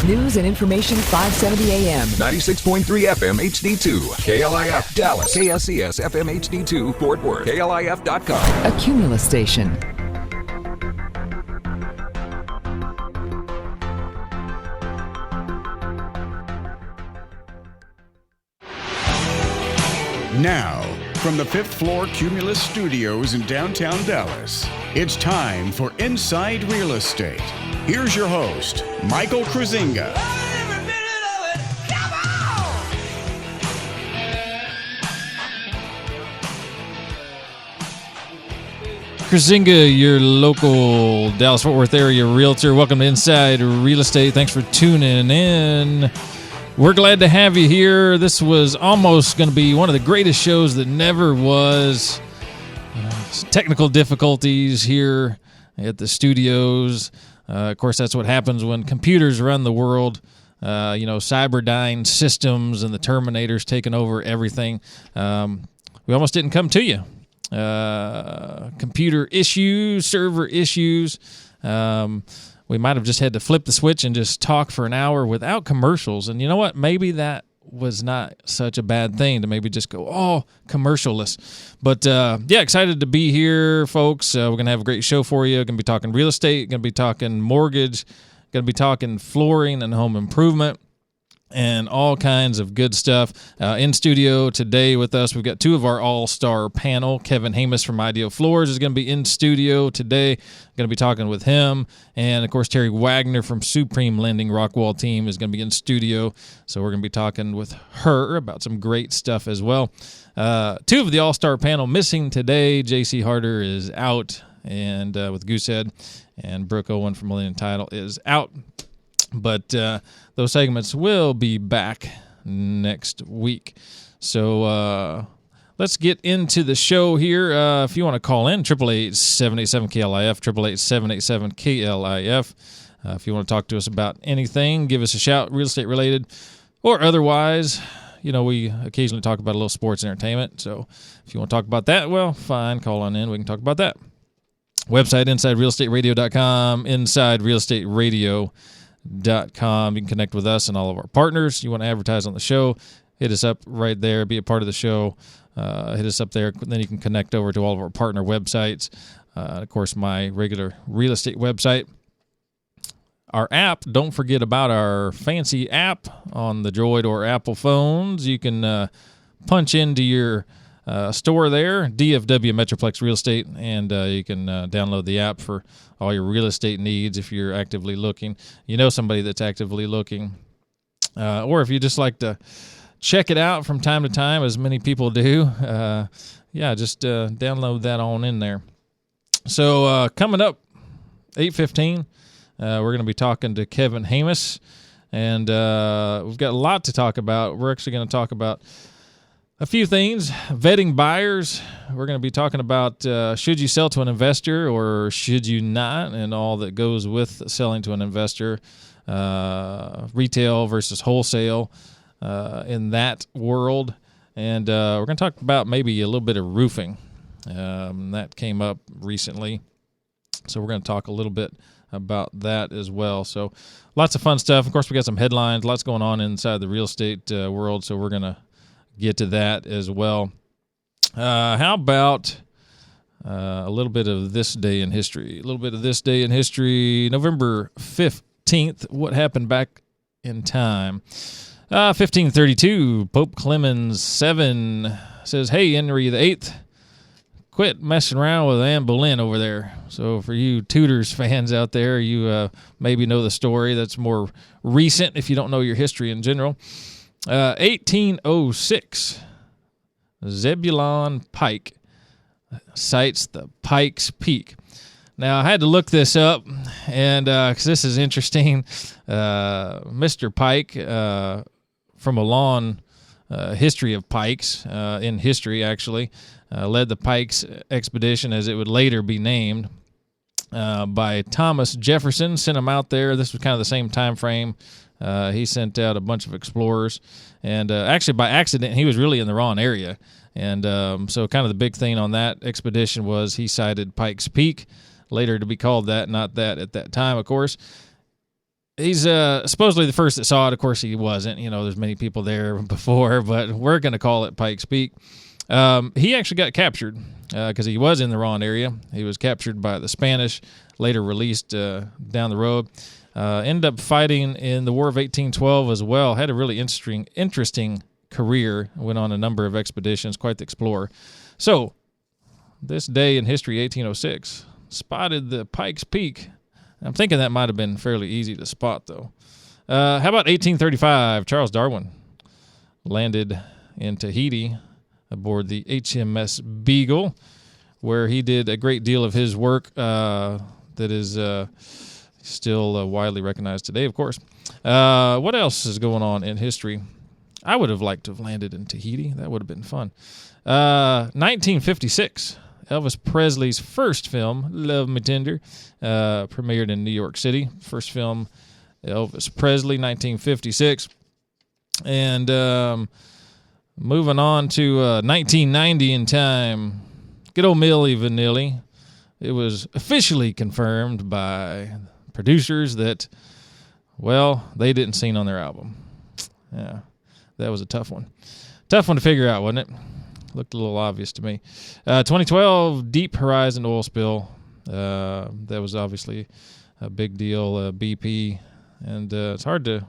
News and information 570 AM. 96.3 FM HD2. KLIF Dallas. KSCS FM HD2 Fort Worth. KLIF.com. A Cumulus station. Now, from the 5th floor Cumulus Studios in downtown Dallas, it's time for Inside Real Estate. Here's your host, Michael Krasinga. Krasinga, your local Dallas-Fort Worth area realtor. Welcome to Inside Real Estate. Thanks for tuning in. We're glad to have you here. This was almost going to be one of the greatest shows that never was. Technical difficulties here at the studios. Of course, that's what happens when computers run the world. Cyberdyne systems and the Terminators taking over everything. We almost didn't come to you. Computer issues, server issues. We might have just had to flip the switch and just talk for an hour without commercials. And you know what? Maybe that was not such a bad thing to maybe just go, commercialless. But, excited to be here, folks. We're going to have a great show for you. We're going to be talking real estate, going to be talking mortgage, going to be talking flooring and home improvement, and all kinds of good stuff. In studio today with us, we've got two of our all-star panel. Kevin Hamus from Ideal Floors is going to be in studio today. Going to be talking with him. And, of course, Terry Wagner from Supreme Lending Rockwall team is going to be in studio. So we're going to be talking with her about some great stuff as well. Two of the all-star panel missing today. J.C. Harder is out and with Goosehead, and Brooke Owen from Millennium Title is out. But those segments will be back next week. So let's get into the show here. If you want to call in, 888-787-KLIF, 888-787-KLIF. If you want to talk to us about anything, give us a shout, real estate related or otherwise. You know, we occasionally talk about a little sports entertainment. So if you want to talk about that, well, fine, call on in. We can talk about that. Website, InsideRealEstateRadio.com, InsideRealEstateRadio.com. You can connect with us and all of our partners. You want to advertise on the show, hit us up right there, be a part of the show. Hit us up there. Then you can connect over to all of our partner websites. Of course, my regular real estate website. Our app, don't forget about our fancy app on the Droid or Apple phones. You can punch into your store there, DFW Metroplex Real Estate, and you can download the app for all your real estate needs if you're actively looking. You know somebody that's actively looking. Or if you just like to check it out from time to time, as many people do, just download that on in there. So coming up, 8:15, we're going to be talking to Kevin Hamus, and we've got a lot to talk about. We're actually going to talk about a few things. Vetting buyers. We're going to be talking about should you sell to an investor or should you not, and all that goes with selling to an investor, retail versus wholesale in that world. And we're going to talk about maybe a little bit of roofing. That came up recently. So we're going to talk a little bit about that as well. So lots of fun stuff. Of course, we got some headlines, lots going on inside the real estate world. So we're going to get to that as well. How about a little bit of this day in history? November 15th, what happened back in time? 1532, Pope Clemens VII says, "Hey, Henry VIII, quit messing around with Anne Boleyn over there." So for you Tudors fans out there, you maybe know the story. That's more recent if you don't know your history in general. 1806, Zebulon Pike sights the Pikes Peak. Now, I had to look this up, and 'cause this is interesting. Mr. Pike, from a long history of pikes, in history actually, led the Pikes expedition, as it would later be named, by Thomas Jefferson. Sent him out there. This was kind of the same time frame. He sent out a bunch of explorers, and actually by accident, he was really in the wrong area. And so kind of the big thing on that expedition was he sighted Pikes Peak, later to be called that, not that at that time, of course. he's supposedly the first that saw it. Of course, he wasn't. There's many people there before, but we're going to call it Pikes Peak. He actually got captured because he was in the wrong area. He was captured by the Spanish, later released down the road. Ended up fighting in the War of 1812 as well. Had a really interesting career. Went on a number of expeditions, quite the explorer. So, this day in history, 1806, spotted the Pikes Peak. I'm thinking that might have been fairly easy to spot, though. How about 1835? Charles Darwin landed in Tahiti aboard the HMS Beagle, where he did a great deal of his work that is still widely recognized today, of course. What else is going on in history? I would have liked to have landed in Tahiti. That would have been fun. 1956, Elvis Presley's first film, Love Me Tender, premiered in New York City. First film, Elvis Presley, 1956. And moving on to 1990 in time, good old Milli Vanilli. It was officially confirmed by producers that, well, they didn't sing on their album. Yeah, that was a tough one. Tough one to figure out, wasn't it? Looked a little obvious to me. 2012, Deep Horizon oil spill. That was obviously a big deal, BP. And it's hard to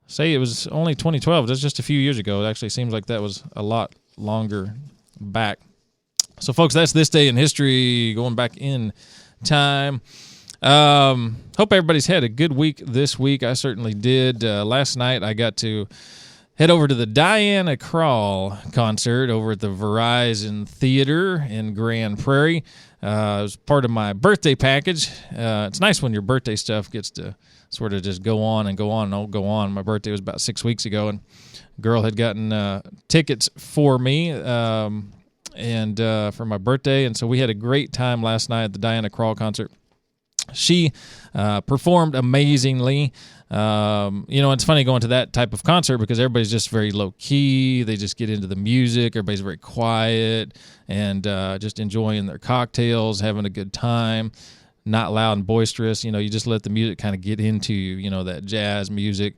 say it was only 2012. That's just a few years ago. It actually seems like that was a lot longer back. So, folks, that's this day in history, going back in time. Hope everybody's had a good week this week. I certainly did. Last night I got to head over to the Diana Krall concert over at the Verizon Theater in Grand Prairie. It was part of my birthday package. It's nice when your birthday stuff gets to sort of just go on and go on and go on. My birthday was about 6 weeks ago, and a girl had gotten tickets for me and for my birthday, and so we had a great time last night at the Diana Krall concert. She performed amazingly. It's funny going to that type of concert because everybody's just very low key. They just get into the music. Everybody's very quiet and just enjoying their cocktails, having a good time, not loud and boisterous. You just let the music kind of get into you, that jazz music,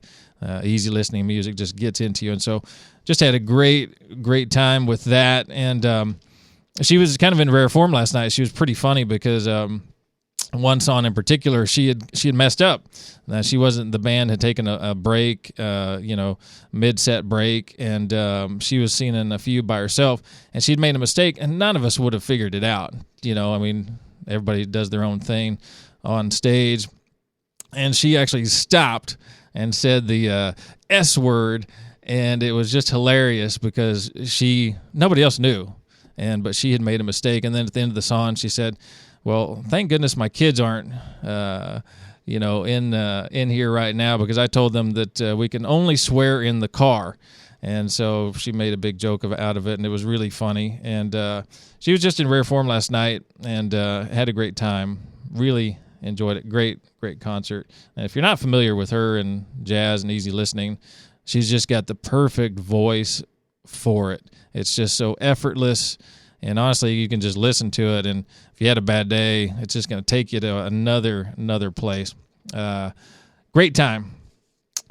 easy listening music just gets into you. And so just had a great time with that. And she was kind of in rare form last night. She was pretty funny because one song in particular, she had messed up. The band had taken a break, mid-set break, and she was singing a few by herself, and she'd made a mistake, and none of us would have figured it out. Everybody does their own thing on stage, and she actually stopped and said the S word, and it was just hilarious because nobody else knew, but she had made a mistake, and then at the end of the song, she said, well, thank goodness my kids aren't, in here right now because I told them that we can only swear in the car. And so she made a big joke out of it, and it was really funny. And she was just in rare form last night and had a great time. Really enjoyed it. Great concert. And if you're not familiar with her and jazz and easy listening, she's just got the perfect voice for it. It's just so effortless. And honestly, you can just listen to it, and if you had a bad day, it's just going to take you to another place. Great time.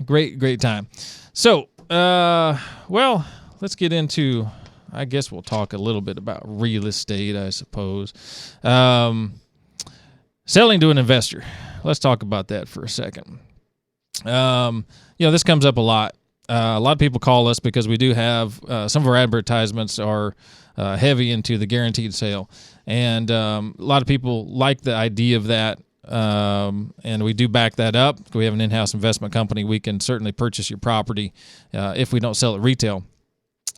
Great time. So, let's get into, I guess we'll talk a little bit about real estate, I suppose. Selling to an investor. Let's talk about that for a second. This comes up a lot. A lot of people call us because we do have some of our advertisements are heavy into the guaranteed sale. And a lot of people like the idea of that, and we do back that up. We have an in-house investment company. We can certainly purchase your property if we don't sell it retail.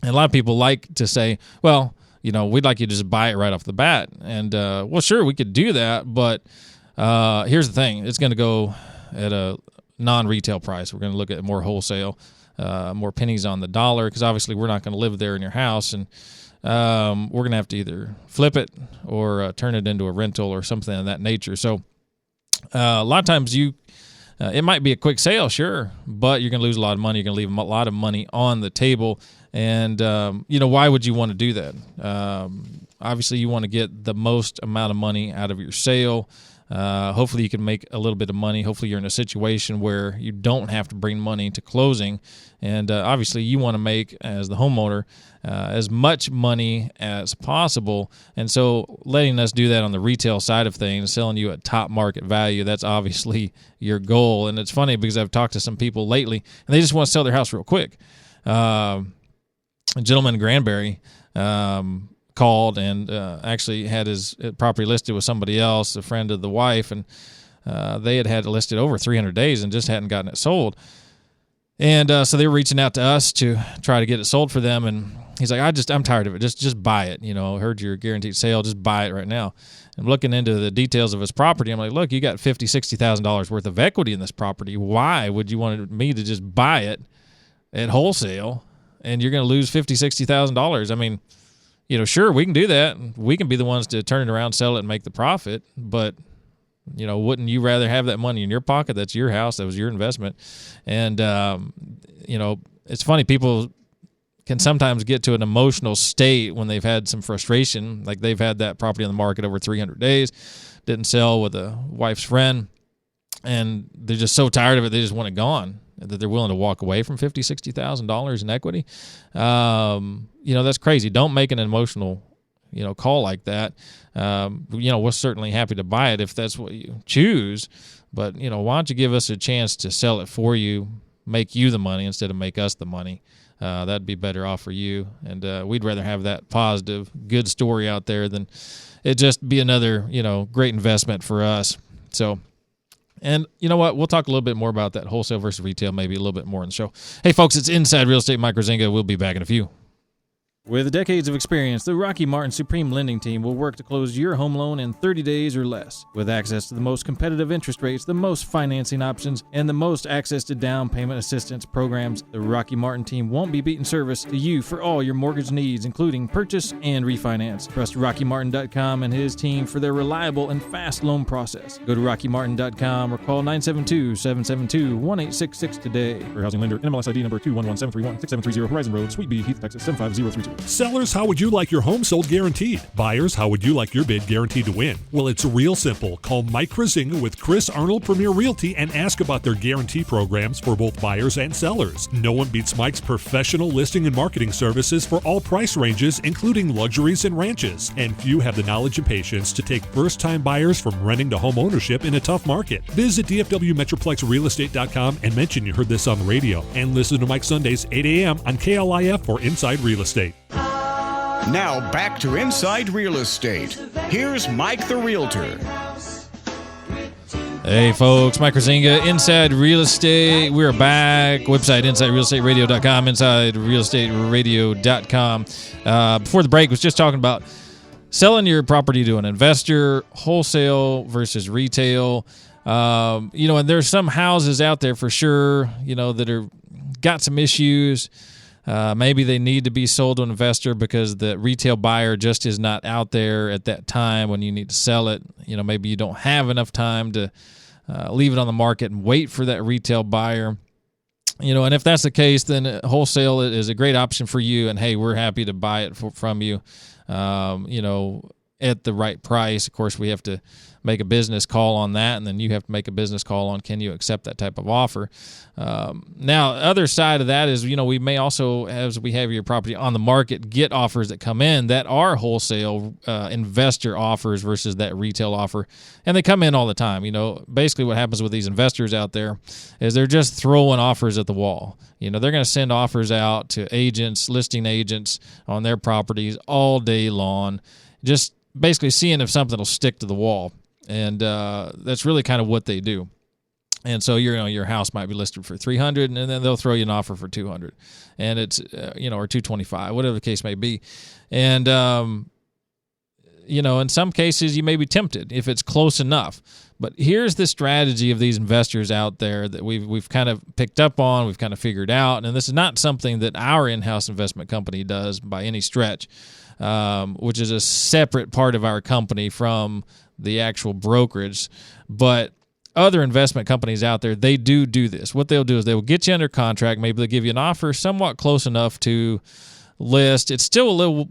And a lot of people like to say, well, we'd like you to just buy it right off the bat. And, sure, we could do that, but here's the thing. It's going to go at a non-retail price. We're going to look at more wholesale, more pennies on the dollar, because obviously we're not going to live there in your house, and we're going to have to either flip it or turn it into a rental or something of that nature. So a lot of times it might be a quick sale, sure, but you're going to lose a lot of money. You're going to leave a lot of money on the table. And, why would you want to do that? Obviously, you want to get the most amount of money out of your sale. Hopefully you can make a little bit of money. Hopefully you're in a situation where you don't have to bring money to closing. And obviously you want to make, as the homeowner, as much money as possible. And so letting us do that on the retail side of things, selling you at top market value, that's obviously your goal. And it's funny because I've talked to some people lately, and they just want to sell their house real quick. A gentleman in Granbury called and actually had his property listed with somebody else, a friend of the wife, and they had it listed over 300 days and just hadn't gotten it sold. And so they were reaching out to us to try to get it sold for them. And he's like, I'm tired of it. Just buy it. Heard your guaranteed sale. Just buy it right now. And looking into the details of his property, I'm like, look, you got $50,000, $60,000 worth of equity in this property. Why would you want me to just buy it at wholesale and you're going to lose $50,000, $60,000? I mean, sure, we can do that. We can be the ones to turn it around, sell it, and make the profit. But, wouldn't you rather have that money in your pocket? That's your house. That was your investment. And, it's funny. People can sometimes get to an emotional state when they've had some frustration. Like they've had that property on the market over 300 days, didn't sell with a wife's friend, and they're just so tired of it, they just want it gone, that they're willing to walk away from $50,000, $60,000 in equity. That's crazy. Don't make an emotional, call like that. We're certainly happy to buy it if that's what you choose, but, why don't you give us a chance to sell it for you, make you the money instead of make us the money? That'd be better off for you. And we'd rather have that positive, good story out there than it just be another, great investment for us. So, and you know what? We'll talk a little bit more about that wholesale versus retail, maybe a little bit more in the show. Hey, folks, it's Inside Real Estate. Mike Rosinga. We'll be back in a few. With decades of experience, the Rocky Martin Supreme Lending Team will work to close your home loan in 30 days or less. With access to the most competitive interest rates, the most financing options, and the most access to down payment assistance programs, the Rocky Martin team won't be beating service to you for all your mortgage needs, including purchase and refinance. Trust RockyMartin.com and his team for their reliable and fast loan process. Go to RockyMartin.com or call 972-772-1866 today. For housing lender, NMLS ID number 211731, 6730 Horizon Road, Suite B, Heath, Texas 75032. Sellers, how would you like your home sold guaranteed? Buyers, how would you like your bid guaranteed to win? Well, it's real simple. Call Mike Rosinga with Chris Arnold Premier Realty and ask about their guarantee programs for both buyers and sellers. No one beats Mike's professional listing and marketing services for all price ranges, including luxuries and ranches. And few have the knowledge and patience to take first-time buyers from renting to home ownership in a tough market. Visit DFWMetroplexRealestate.com and mention you heard this on the radio. And listen to Mike Sundays, 8 a.m. on KLIF for Inside Real Estate. Now back to Inside Real Estate. Here's Mike the Realtor. Hey, folks, Mike Rosinga, Inside Real Estate. We're back. Website, InsideRealEstateRadio.com, InsideRealEstateRadio.com. Before the break, was just talking about selling your property to an investor, wholesale versus retail. And there's some houses out there for sure, that are got some issues. Maybe they need to be sold to an investor because the retail buyer just is not out there at that time when you need to sell it. Maybe you don't have enough time to leave it on the market and wait for that retail buyer. And if that's the case, then wholesale is a great option for you. And hey, we're happy to buy it from you, at the right price. Of course, we have to make a business call on that, and then you have to make a business call on can you accept that type of offer. Now, other side of that is, we may also, as we have your property on the market, get offers that come in that are wholesale investor offers versus that retail offer, and they come in all the time. Basically what happens with these investors out there is they're just throwing offers at the wall. They're going to send offers out to agents, listing agents on their properties all day long, just basically seeing if something will stick to the wall. And that's really kind of what they do. And so your house might be listed for $300, and then they'll throw you an offer for $200, and it's or $225, whatever the case may be. And in some cases you may be tempted if it's close enough. But here's the strategy of these investors out there that we've kind of picked up on, we've kind of figured out, and this is not something that our in-house investment company does by any stretch, which is a separate part of our company from the actual brokerage. But other investment companies out there, they do this. What they'll do is they will get you under contract. Maybe they'll give you an offer somewhat close enough to list. It's still a little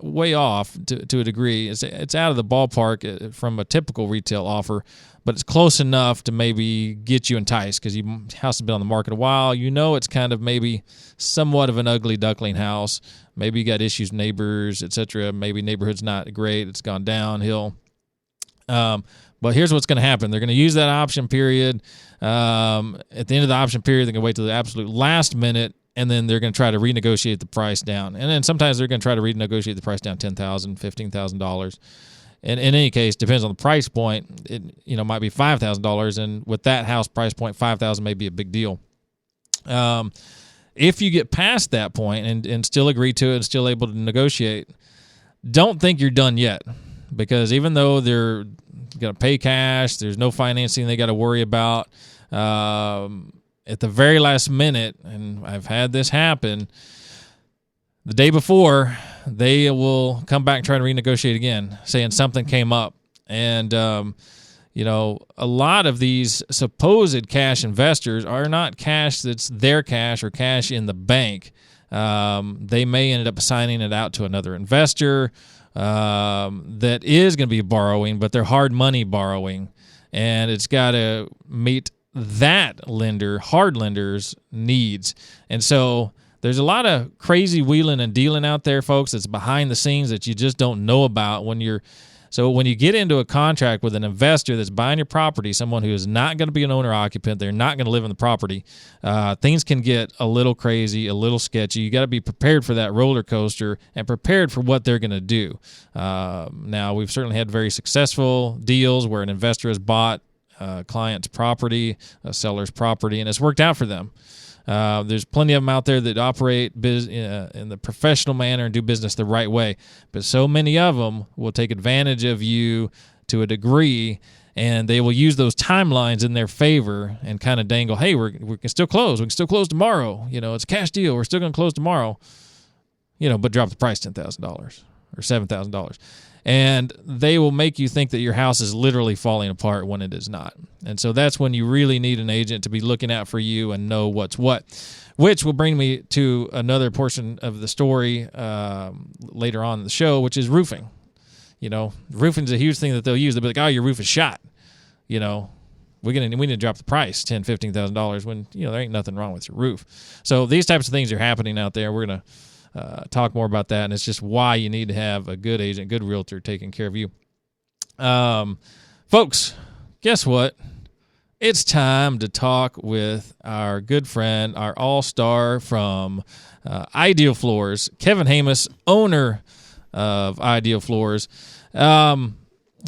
way off to a degree. It's out of the ballpark from a typical retail offer, but it's close enough to maybe get you enticed because your house has been on the market a while. You know it's kind of maybe somewhat of an ugly duckling house. Maybe you got issues with neighbors, etc. Maybe neighborhood's not great. It's gone downhill. But here's what's going to happen. They're going to use that option period. At the end of the option period, they're going to wait till the absolute last minute, and then they're going to try to renegotiate the price down. And then sometimes they're going to try to renegotiate the price down $10,000, $15,000. And in any case, depends on the price point. It might be $5,000, and with that house price point, $5,000 may be a big deal. If you get past that point and still agree to it and still able to negotiate, don't think you're done yet, because even though they're going to pay cash, there's no financing they got to worry about. At the very last minute, and I've had this happen, the day before, they will come back and try to renegotiate again, saying something came up. And, a lot of these supposed cash investors are not cash that's their cash or cash in the bank. They may end up assigning it out to another investor that is going to be borrowing, but they're hard money borrowing. And it's got to meet that hard lender's needs. And so there's a lot of crazy wheeling and dealing out there, folks, that's behind the scenes that you just don't know about when you get into a contract with an investor that's buying your property, someone who is not going to be an owner occupant, they're not going to live in the property, things can get a little crazy, a little sketchy. You got to be prepared for that roller coaster and prepared for what they're going to do. Now, we've certainly had very successful deals where an investor has bought a client's property, a seller's property, and it's worked out for them. There's plenty of them out there that operate in the professional manner and do business the right way. But so many of them will take advantage of you to a degree, and they will use those timelines in their favor and kind of dangle, hey, we can still close. We can still close tomorrow. It's a cash deal. We're still going to close tomorrow. But drop the price $10,000 or $7,000. And they will make you think that your house is literally falling apart when it is not. And so that's when you really need an agent to be looking out for you and know what's what, which will bring me to another portion of the story later on in the show, which is roofing. Roofing is a huge thing that they'll use. They'll be like, oh, your roof is shot. We need to drop the price $10,000, $15,000 when, there ain't nothing wrong with your roof. So these types of things are happening out there. We're going to talk more about that, and it's just why you need to have a good agent, good realtor taking care of you. Folks, guess what? It's time to talk with our good friend, our all-star from Ideal Floors, Kevin Hamus, owner of Ideal Floors.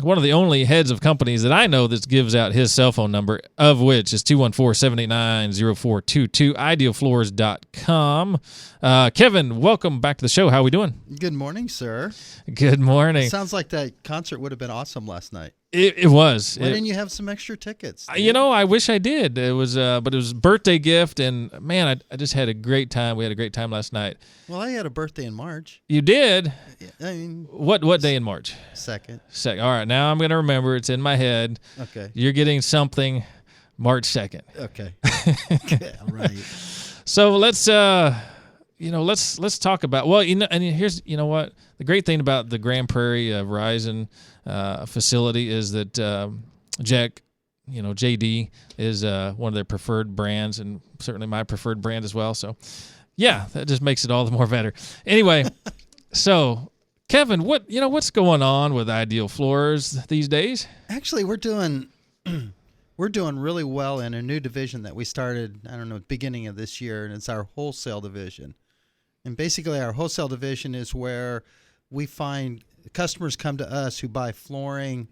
One of the only heads of companies that I know that gives out his cell phone number, of which is 214-789-0422, idealfloors.com. Kevin, welcome back to the show. How are we doing? Good morning, sir. Good morning. Sounds like that concert would have been awesome last night. It was. Why didn't you have some extra tickets? I wish I did. It was, but it was a birthday gift, and man, I just had a great time. We had a great time last night. Well, I had a birthday in March. You did? I mean, what day in March? Second. All right, now I'm going to remember. It's in my head. Okay. You're getting something March 2nd. Okay. Yeah, right. So let's talk about, and here's, what? The great thing about the Grand Prairie Verizon facility is that Jack, JD is one of their preferred brands, and certainly my preferred brand as well. So, yeah, that just makes it all the more better. Anyway, so Kevin, what's going on with Ideal Floors these days? Actually, we're doing really well in a new division that we started, beginning of this year, and it's our wholesale division. And basically, our wholesale division is where we find customers come to us who buy flooring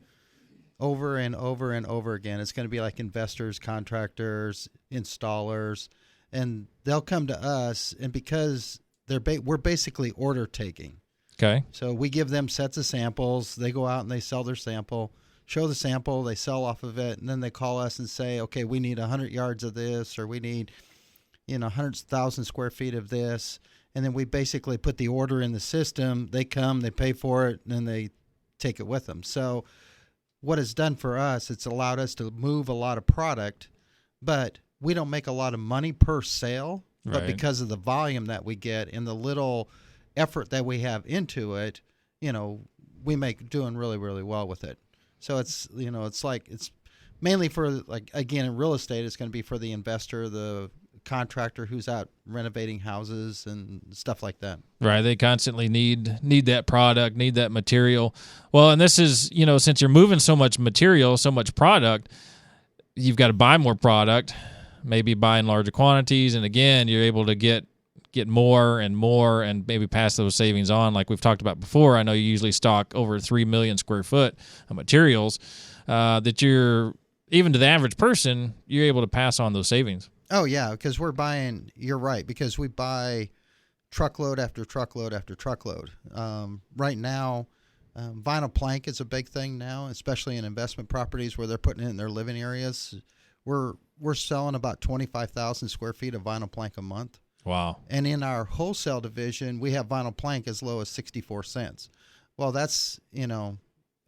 over and over and over again. It's going to be like investors, contractors, installers, and they'll come to us, and because we're basically order taking. Okay. So we give them sets of samples. They go out and they sell their sample, show the sample, they sell off of it, and then they call us and say, okay, we need 100 yards of this, or we need 100,000 square feet of this. And then we basically put the order in the system. They come, they pay for it, and then they take it with them. So what it's done for us, it's allowed us to move a lot of product, but we don't make a lot of money per sale. Right. But because of the volume that we get and the little effort that we have into it, we make doing really, really well with it. So it's it's mainly for, like, again, in real estate, it's going to be for the investor, the contractor who's out renovating houses and stuff like that. Right. They constantly need that product, need that material. Well, and this is, since you're moving so much material, so much product, you've got to buy more product, maybe buy in larger quantities. And again, you're able to get more and more and maybe pass those savings on. Like we've talked about before, I know you usually stock over 3 million square foot of materials that you're, even to the average person, you're able to pass on those savings. Oh, yeah, because we're buying, you're right, because we buy truckload after truckload after truckload. Right now, vinyl plank is a big thing now, especially in investment properties where they're putting it in their living areas. We're selling about 25,000 square feet of vinyl plank a month. Wow. And in our wholesale division, we have vinyl plank as low as 64 cents. Well, that's,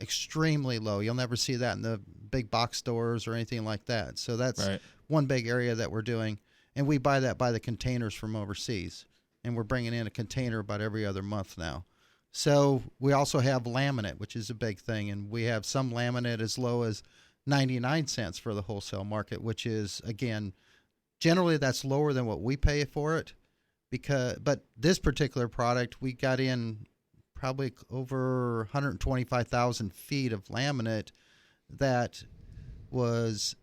extremely low. You'll never see that in the big box stores or anything like that. So that's right. One big area that we're doing. And we buy that by the containers from overseas. And we're bringing in a container about every other month now. So we also have laminate, which is a big thing. And we have some laminate as low as 99 cents for the wholesale market, which is, again, generally that's lower than what we pay for it. But this particular product, we got in probably over 125,000 feet of laminate that was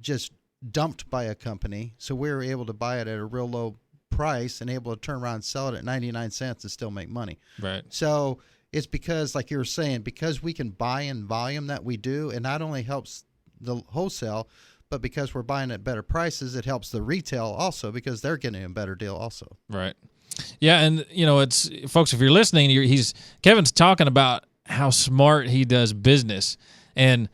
just dumped by a company. So we were able to buy it at a real low price and able to turn around and sell it at 99 cents and still make money. Right. So it's because, like you were saying, because we can buy in volume that we do, it not only helps the wholesale, but because we're buying at better prices, it helps the retail also because they're getting a better deal also. Right. Yeah, and it's, folks, if you're listening, Kevin's talking about how smart he does business, and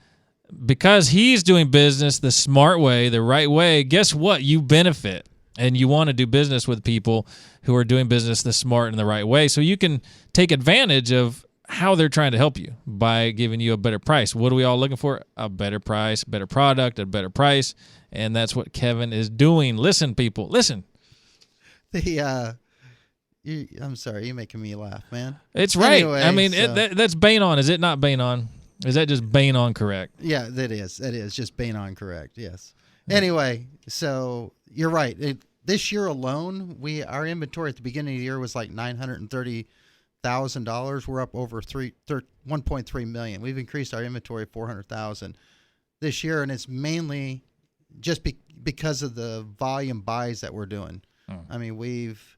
because he's doing business the smart way, the right way, guess what? You benefit, and you want to do business with people who are doing business the smart and the right way, so you can take advantage of how they're trying to help you by giving you a better price. What are we all looking for? A better price, better product, a better price, and that's what Kevin is doing. Listen, people, listen. I'm sorry, you're making me laugh, man. It's right. Anyway, I mean, so, that's bane on. Is it not bane on? Is that just bane on correct? Yeah, that is. That is just bane on correct, yes. Anyway, so you're right. This year alone, our inventory at the beginning of the year was like $930,000. We're up over 1.3 million. We've increased our inventory 400,000 this year, and it's mainly just because of the volume buys that we're doing. I mean, we've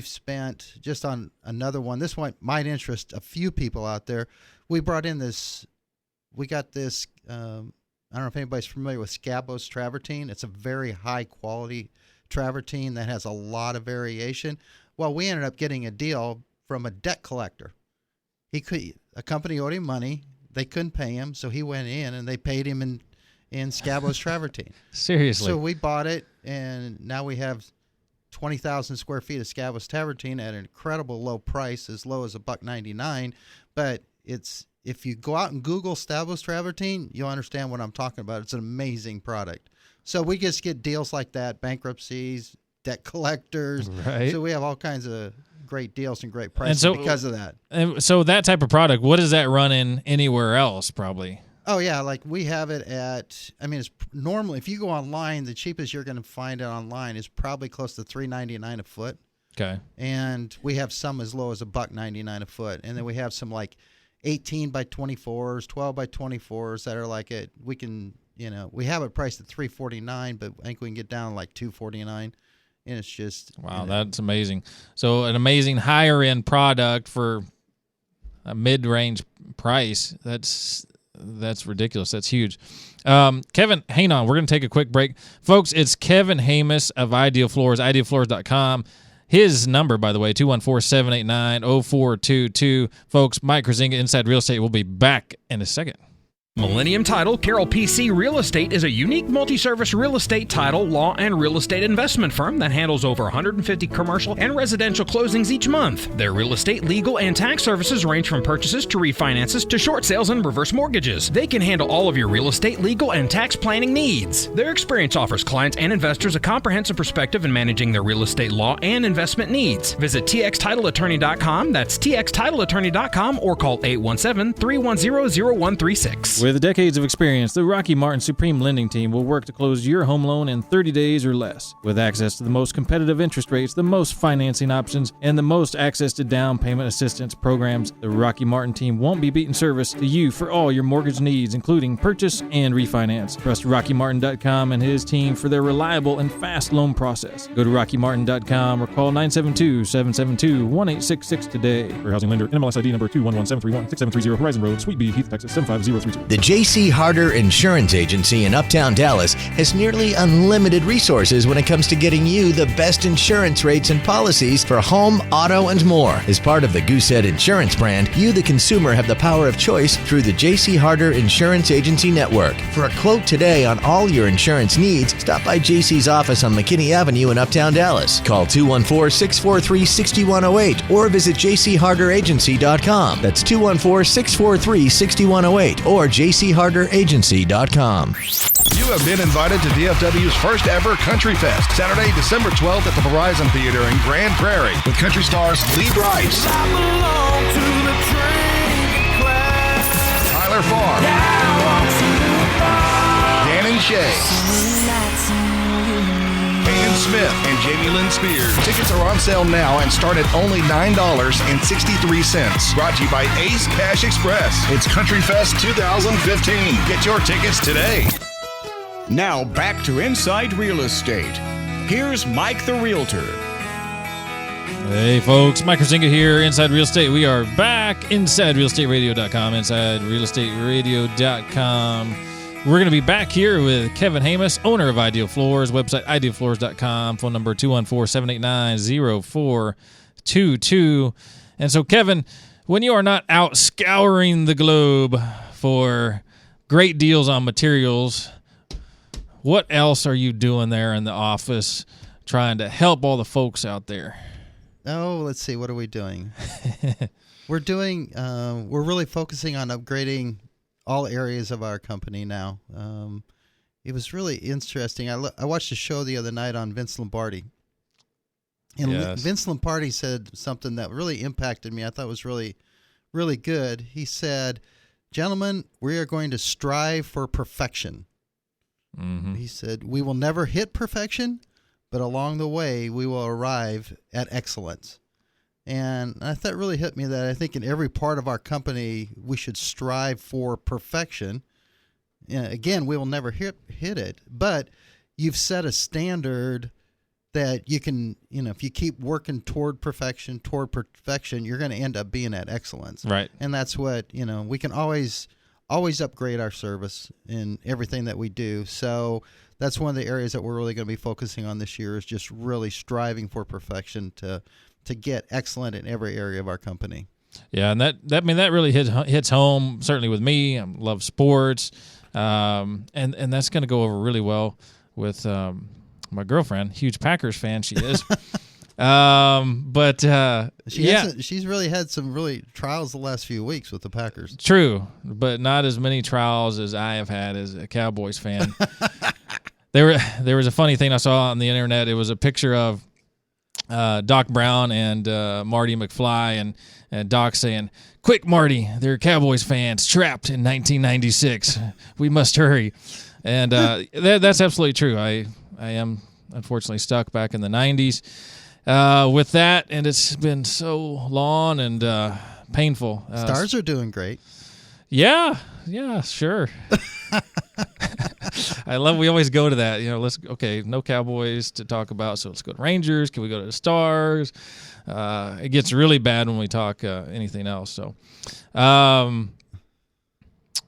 spent just on another one. This one might interest a few people out there. We got this, I don't know if anybody's familiar with Scabos travertine. It's a very high quality travertine that has a lot of variation. Well, we ended up getting a deal from a debt collector. A company owed him money. They couldn't pay him, so he went in and they paid him in Scabos travertine. Seriously. So we bought it, and now we have 20,000 square feet of Scabos travertine at an incredible low price, as low as $1.99. But if you go out and Google Scabos travertine, you'll understand what I'm talking about. It's an amazing product. So we just get deals like that, bankruptcies, debt collectors. Right. So we have all kinds of great deals and great prices because of that. And so that type of product, what does that run in anywhere else probably? Oh, yeah, like we have it at, it's normally, if you go online, the cheapest you're going to find it online is probably close to $3.99 a foot. Okay. And we have some as low as $1.99 a foot. And then we have some like 18 by 24s, 12 by 24s that are like we can, we have it priced at $3.49, but I think we can get down like $2.49. And it's just. Wow, that's amazing. So an amazing higher end product for a mid-range price. That's ridiculous. That's huge. Kevin, hang on. We're going to take a quick break. Folks, it's Kevin Hamus of Ideal Floors, idealfloors.com. His number, by the way, 214-789-0422. Folks, Mike Krasinga, Inside Real Estate. We'll be back in a second. Millennium Title Carroll PC Real Estate is a unique multi-service real estate title, law, and real estate investment firm that handles over 150 commercial and residential closings each month. Their real estate, legal, and tax services range from purchases to refinances to short sales and reverse mortgages. They can handle all of your real estate, legal, and tax planning needs. Their experience offers clients and investors a comprehensive perspective in managing their real estate, law, and investment needs. Visit txtitleattorney.com, that's txtitleattorney.com, or call 817-310-0136. With decades of experience, the Rocky Martin Supreme Lending Team will work to close your home loan in 30 days or less. With access to the most competitive interest rates, the most financing options, and the most access to down payment assistance programs, the Rocky Martin Team won't be beating service to you for all your mortgage needs, including purchase and refinance. Trust RockyMartin.com and his team for their reliable and fast loan process. Go to RockyMartin.com or call 972-772-1866 today. For housing lender, NMLS ID number 211731, 6730 Horizon Road, Suite B, Heath, Texas 75032. The J.C. Harder Insurance Agency in Uptown Dallas has nearly unlimited resources when it comes to getting you the best insurance rates and policies for home, auto, and more. As part of the Goosehead Insurance brand, you, the consumer, have the power of choice through the J.C. Harder Insurance Agency Network. For a quote today on all your insurance needs, stop by J.C.'s office on McKinney Avenue in Uptown Dallas. Call 214-643-6108 or visit jcharderagency.com. That's 214-643-6108 or jcharderagency.com. You have been invited to DFW's first ever Country Fest, Saturday, December 12th at the Verizon Theater in Grand Prairie, with country stars Lee Brice, Tyler Farr, Dan and Shay, Ian Smith, and Jamie Lynn Spears. Tickets are on sale now and start at only $9.63. Brought to you by Ace Cash Express. It's Country Fest 2015. Get your tickets today. Now back to Inside Real Estate. Here's Mike the Realtor. Hey folks, Mike Krasinga here, Inside Real Estate. We are back, InsideRealEstateRadio.com, InsideRealEstateRadio.com. We're going to be back here with Kevin Hamus, owner of Ideal Floors, website idealfloors.com, phone number 214-789-0422. And so, Kevin, when you are not out scouring the globe for great deals on materials, what else are you doing there in the office trying to help all the folks out there? Oh, let's see. What are we doing? We're really focusing on upgrading all areas of our company now. It was really interesting. I watched a show the other night on Vince Lombardi. And yes. Vince Lombardi said something that really impacted me. I thought was really, really good. He said, "Gentlemen, we are going to strive for perfection." Mm-hmm. He said, "We will never hit perfection, but along the way, we will arrive at excellence." And I thought really hit me that I think in every part of our company, we should strive for perfection. Again, we will never hit it, but you've set a standard that you can, if you keep working toward perfection, you're going to end up being at excellence. Right. And that's what, we can always upgrade our service in everything that we do. So that's one of the areas that we're really going to be focusing on this year is just really striving for perfection to get excellent in every area of our company. Yeah, and that really hits home, certainly with me. I love sports, and that's going to go over really well with my girlfriend, huge Packers fan she is. She's really had some really trials the last few weeks with the Packers. True, but not as many trials as I have had as a Cowboys fan. There was a funny thing I saw on the internet. It was a picture of Doc Brown and Marty McFly, and Doc saying, "Quick, Marty, they're Cowboys fans trapped in 1996. We must hurry." And that's absolutely true. I am unfortunately stuck back in the 90s with that, and it's been so long and painful. Stars are doing great. Yeah, sure. We always go to that. No Cowboys to talk about, so let's go to Rangers. Can we go to the Stars? It gets really bad when we talk anything else. So,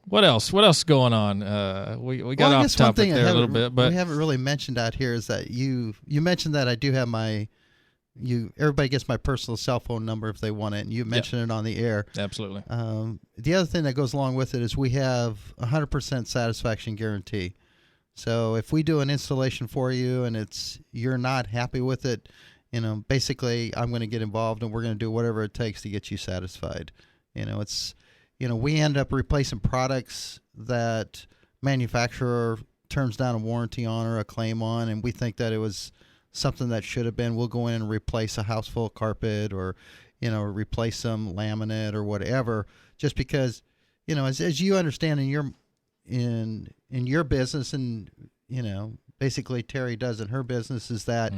what else? What else is going on? We got off topic there a little bit, but we haven't really mentioned out here is that you mentioned that I do have my everybody gets my personal cell phone number if they want it, and you mentioned it on the air. Absolutely. The other thing that goes along with it is we have 100% satisfaction guarantee. So if we do an installation for you and you're not happy with it, basically I'm going to get involved and we're going to do whatever it takes to get you satisfied. We end up replacing products that manufacturer turns down a warranty on or a claim on, and we think that it was something that should have been. We'll go in and replace a house full of carpet or, replace some laminate or whatever, just because, as you understand in your business and, basically Terry does in her business, is that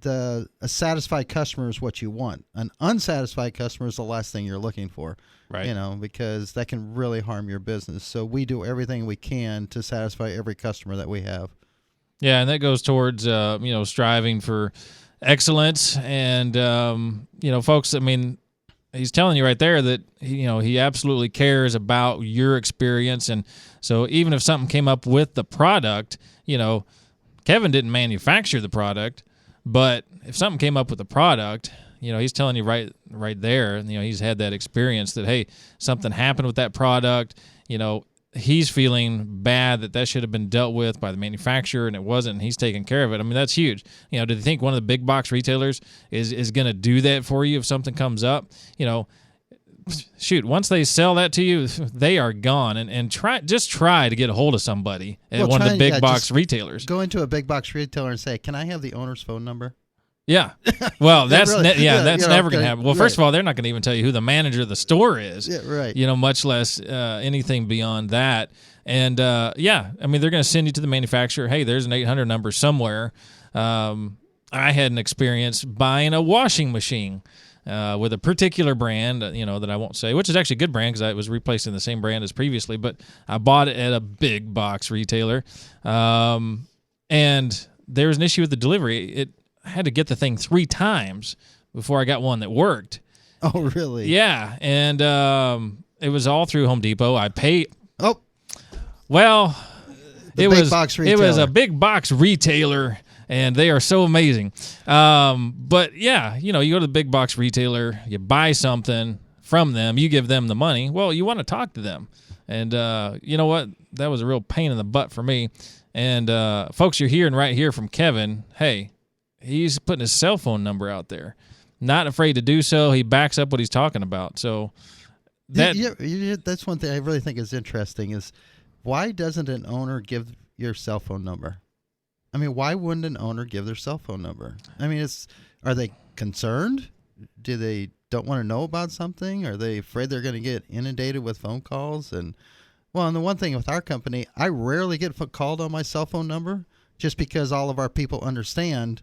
a satisfied customer is what you want. An unsatisfied customer is the last thing you're looking for, right? Because that can really harm your business. So we do everything we can to satisfy every customer that we have. Yeah, and that goes towards striving for excellence, and folks. I mean, he's telling you right there that he absolutely cares about your experience, and so even if something came up with the product, Kevin didn't manufacture the product, but if something came up with the product, he's telling you right there, he's had that experience that, hey, something happened with that product, he's feeling bad that should have been dealt with by the manufacturer and it wasn't, and he's taking care of it. I mean, that's huge. Do you think one of the big box retailers is going to do that for you if something comes up? Shoot, once they sell that to you, they are gone. And try to get a hold of somebody at one of the big box retailers. Go into a big box retailer and say, "Can I have the owner's phone number?" Yeah. Well, that's really, that's never going to happen. Well, first of all, they're not going to even tell you who the manager of the store is. Yeah, right. Much less anything beyond that. And I mean, they're going to send you to the manufacturer. Hey, there's an 800 number somewhere. I had an experience buying a washing machine with a particular brand, that I won't say, which is actually a good brand because I was replacing the same brand as previously, but I bought it at a big box retailer. And there was an issue with the delivery. I had to get the thing 3 times before I got one that worked. Oh, really? Yeah, and it was all through Home Depot. I paid. Oh, well, it was a big box retailer, and they are so amazing. But yeah, you go to the big box retailer, you buy something from them, you give them the money. Well, you want to talk to them, and you know what? That was a real pain in the butt for me. And folks, you're hearing right here from Kevin. Hey. He's putting his cell phone number out there. Not afraid to do so. He backs up what he's talking about. So that's one thing I really think is interesting is why doesn't an owner give your cell phone number? I mean, why wouldn't an owner give their cell phone number? I mean, are they concerned? Do they don't want to know about something? Are they afraid they're going to get inundated with phone calls? And the one thing with our company, I rarely get called on my cell phone number just because all of our people understand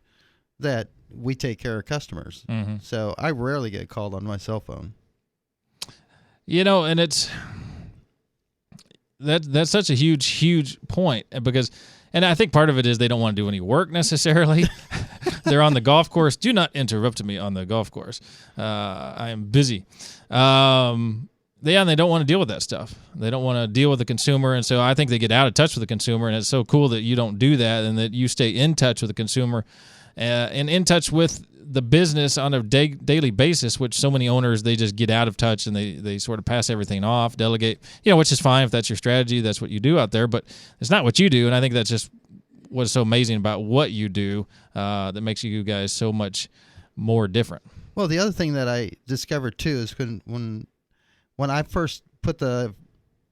that we take care of customers. Mm-hmm. So I rarely get called on my cell phone. And that's such a huge point because, and I think part of it is they don't want to do any work necessarily. They're on the golf course. Do not interrupt me on the golf course. I am busy. And they don't want to deal with that stuff. They don't want to deal with the consumer, and so I think they get out of touch with the consumer, and it's so cool that you don't do that and that you stay in touch with the consumer and in touch with the business on a daily basis, which so many owners, they just get out of touch and they sort of pass everything off, delegate, which is fine if that's your strategy, that's what you do out there, but it's not what you do, and I think that's just what's so amazing about what you do that makes you guys so much more different. Well, the other thing that I discovered, too, is when I first put the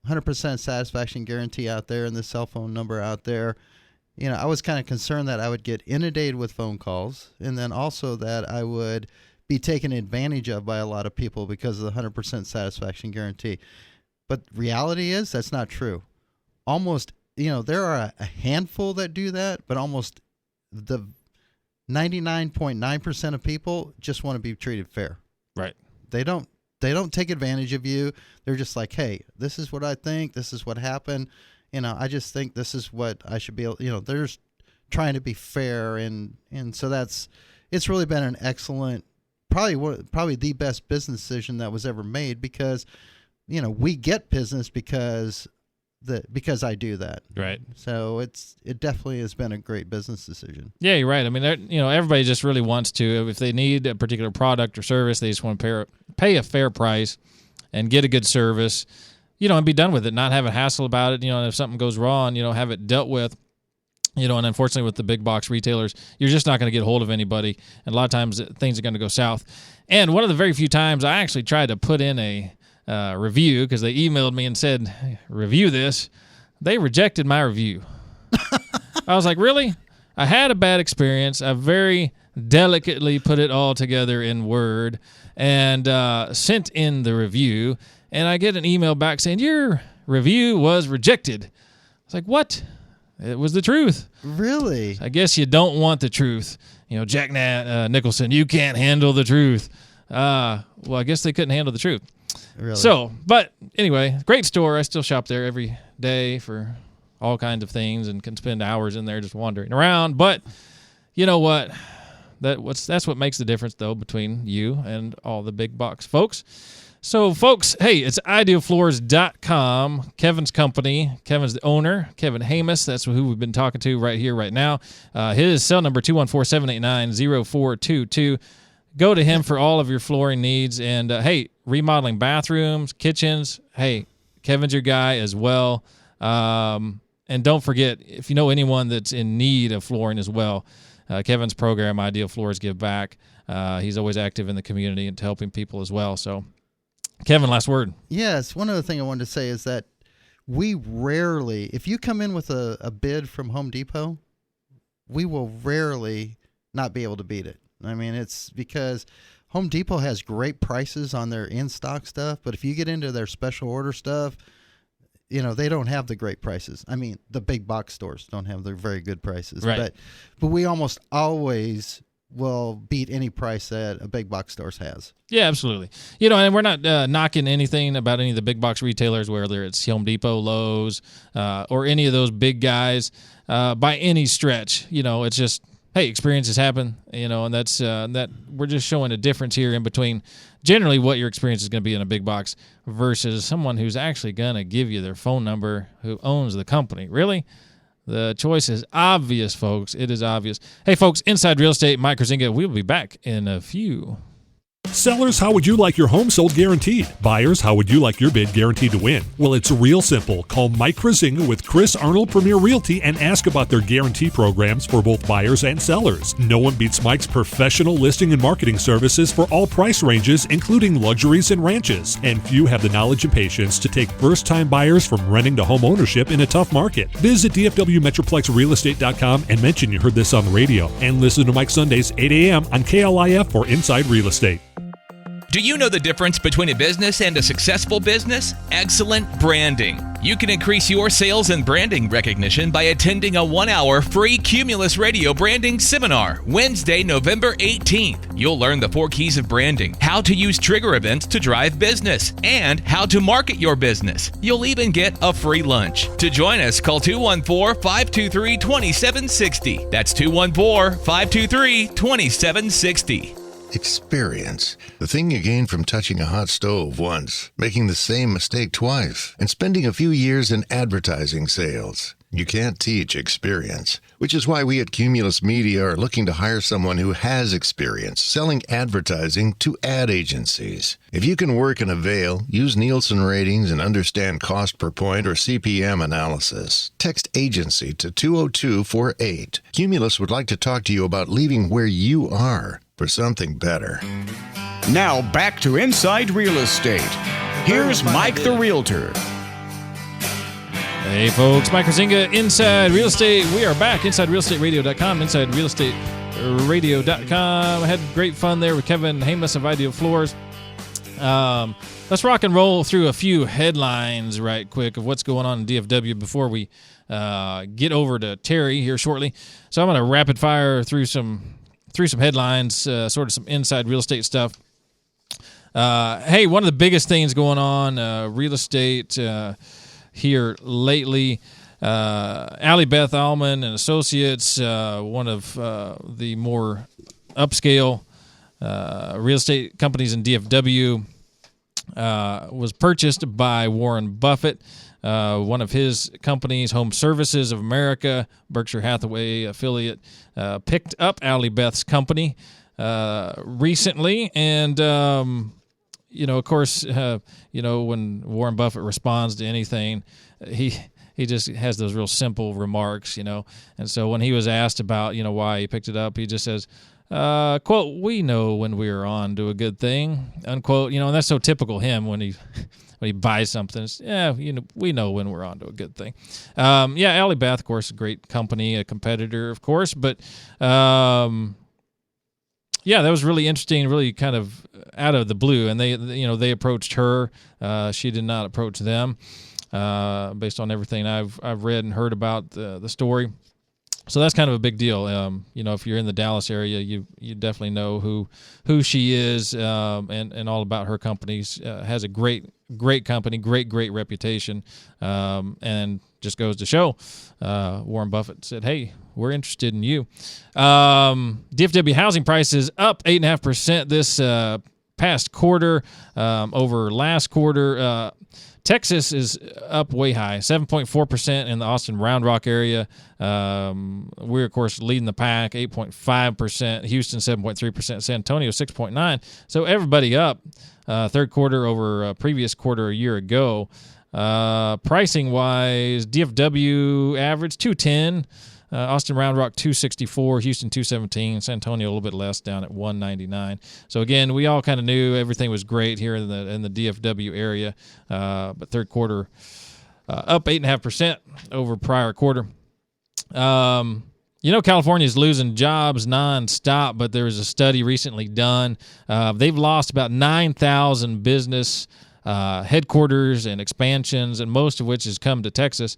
100% satisfaction guarantee out there and the cell phone number out there, I was kind of concerned that I would get inundated with phone calls and then also that I would be taken advantage of by a lot of people because of the 100% satisfaction guarantee. But reality is that's not true. Almost, there are a handful that do that, but almost the 99.9% of people just want to be treated fair. Right. They don't take advantage of you. They're just like, hey, this is what I think. This is what happened. I just think this is what I should be able, they're just trying to be fair. And so it's really been an excellent, probably the best business decision that was ever made because, we get business because because I do that. Right. So it definitely has been a great business decision. Yeah, you're right. I mean, everybody just really wants to. If they need a particular product or service, they just want to pay a fair price and get a good service, and be done with it, not have a hassle about it. And if something goes wrong, have it dealt with. And unfortunately with the big box retailers, you're just not going to get a hold of anybody. And a lot of times things are going to go south. And one of the very few times I actually tried to put in a review because they emailed me and said, hey, review this. They rejected my review. I was like, really? I had a bad experience. I very delicately put it all together in Word and sent in the review. And I get an email back saying, your review was rejected. I was like, what? It was the truth. Really? I guess you don't want the truth. Jack Nicholson, you can't handle the truth. Well, I guess they couldn't handle the truth. Really? So, but anyway, great store. I still shop there every day for all kinds of things and can spend hours in there just wandering around. But you know what? That's what makes the difference, though, between you and all the big box folks. So, folks, hey, it's idealfloors.com, Kevin's company. Kevin's the owner, Kevin Hamus. That's who we've been talking to right here, right now. His cell number, 214-789-0422. Go to him for all of your flooring needs. And, hey, remodeling bathrooms, kitchens, hey, Kevin's your guy as well. And don't forget, if you know anyone that's in need of flooring as well, Kevin's program, Ideal Floors Give Back, he's always active in the community and helping people as well. So, Kevin, last word. Yes. One other thing I wanted to say is that we rarely, if you come in with a bid from Home Depot, we will rarely not be able to beat it. I mean, it's because Home Depot has great prices on their in-stock stuff, but if you get into their special order stuff, they don't have the great prices. I mean, the big box stores don't have the very good prices. Right. But we almost always will beat any price that a big box stores has. Yeah, absolutely. And we're not knocking anything about any of the big box retailers, whether it's Home Depot, Lowe's, or any of those big guys by any stretch. It's just, hey, experiences happen, and that's that we're just showing a difference here in between generally what your experience is going to be in a big box versus someone who's actually going to give you their phone number who owns the company. Really? The choice is obvious, folks. It is obvious. Hey, folks, Inside Real Estate, Mike Krasinga. We'll be back in a few. Sellers, how would you like your home sold guaranteed? Buyers, how would you like your bid guaranteed to win? Well, it's real simple. Call Mike Krasinga with Chris Arnold Premier Realty and ask about their guarantee programs for both buyers and sellers. No one beats Mike's professional listing and marketing services for all price ranges, including luxuries and ranches. And few have the knowledge and patience to take first-time buyers from renting to home ownership in a tough market. Visit DFWMetroplexRealestate.com and mention you heard this on the radio. And listen to Mike Sundays, 8 a.m. on KLIF for Inside Real Estate. Do you know the difference between a business and a successful business? Excellent branding. You can increase your sales and branding recognition by attending a 1-hour free Cumulus Radio branding seminar, Wednesday, November 18th. You'll learn the 4 keys of branding, how to use trigger events to drive business, and how to market your business. You'll even get a free lunch. To join us, call 214-523-2760. That's 214-523-2760. Experience. The thing you gain from touching a hot stove once, making the same mistake twice, and spending a few years in advertising sales. You can't teach experience, which is why we at Cumulus Media are looking to hire someone who has experience selling advertising to ad agencies. If you can work in a veil, use Nielsen ratings, and understand cost per point or CPM analysis, text agency to 20248. Cumulus would like to talk to you about leaving where you are for something better. Now back to Inside Real Estate. Here's Mike the Realtor. Hey, folks, Mike Krasinga, Inside Real Estate. We are back, InsideRealEstateRadio.com, InsideRealEstateRadio.com. I had great fun there with Kevin Hamus of Ideal Floors. Let's rock and roll through a few headlines right quick of what's going on in DFW before we get over to Terry here shortly. So I'm going to rapid fire through some headlines, sort of some inside real estate stuff. Hey, one of the biggest things going on, real estate here lately, Allie Beth Allman and Associates, one of the more upscale real estate companies in DFW, was purchased by Warren Buffett. One of his companies, Home Services of America, Berkshire Hathaway affiliate, picked up Allie Beth's company recently. And, of course, when Warren Buffett responds to anything, he just has those real simple remarks, And so when he was asked about, why he picked it up, he just says, quote, "We know when we are on to a good thing," unquote. And that's so typical him when he buys something. It's, we know when we're on to a good thing. Allie Beth, of course, a great company, a competitor, of course, but that was really interesting, really kind of out of the blue. And they approached her. She did not approach them, based on everything I've read and heard about the story. So that's kind of a big deal. If you're in the Dallas area, you definitely know who she is, and all about her companies. Has a great company, great reputation, and just goes to show. Warren Buffett said, "Hey, we're interested in you." DFW housing prices up 8.5% this past quarter over last quarter. Texas is up way high, 7.4% in the Austin Round Rock area. We're, of course, leading the pack, 8.5%. Houston, 7.3%. San Antonio, 6.9%. So everybody up third quarter over previous quarter a year ago. Pricing-wise, DFW average, $210. Austin Round Rock, $264. Houston, $217. San Antonio, a little bit less, down at $199. So again, we all kind of knew everything was great here in the DFW area, but third quarter up 8.5% over prior quarter. California is losing jobs nonstop, but there was a study recently done. They've lost about 9,000 business headquarters and expansions, and most of which has come to Texas,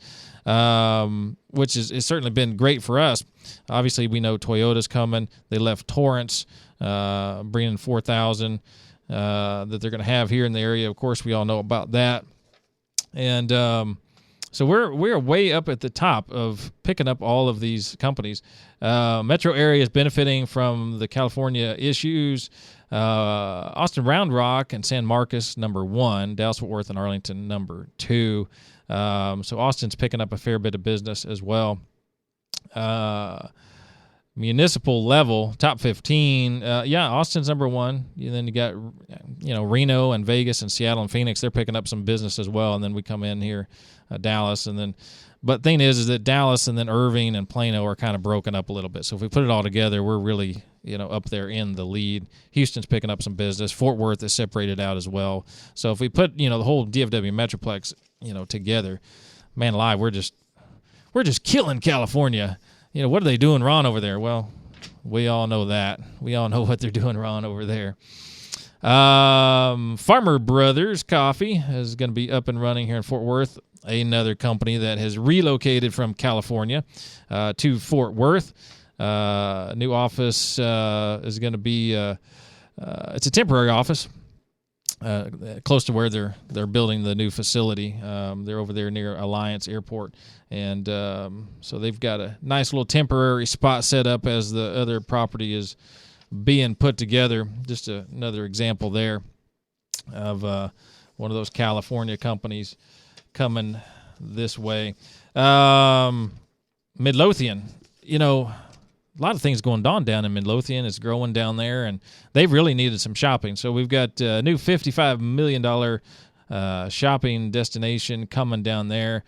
which has certainly been great for us. Obviously, we know Toyota's coming. They left Torrance, bringing 4,000 that they're going to have here in the area. Of course, we all know about that. And so we're way up at the top of picking up all of these companies. Metro area is benefiting from the California issues. Austin Round Rock and San Marcos, number 1. Dallas-Fort Worth and Arlington, number 2. So Austin's picking up a fair bit of business as well. Municipal level, top 15. Austin's number 1. And then you got, Reno and Vegas and Seattle and Phoenix. They're picking up some business as well. And then we come in here, Dallas, and then. But the thing is that Dallas and then Irving and Plano are kind of broken up a little bit. So if we put it all together, we're really, up there in the lead. Houston's picking up some business. Fort Worth is separated out as well. So if we put, the whole DFW Metroplex, together, man alive, we're just killing California. What are they doing wrong over there? Well, we all know that. We all know what they're doing wrong over there. Farmer Brothers Coffee is going to be up and running here in Fort Worth. Another company that has relocated from California to Fort Worth. New office is going to be it's a temporary office close to where they're building the new facility. They're over there near Alliance Airport, and so they've got a nice little temporary spot set up as the other property is being put together. Just another example there of one of those California companies coming this way. Midlothian, a lot of things going on down in Midlothian. It's growing down there, and they've really needed some shopping. So we've got a new $55 million shopping destination coming down there.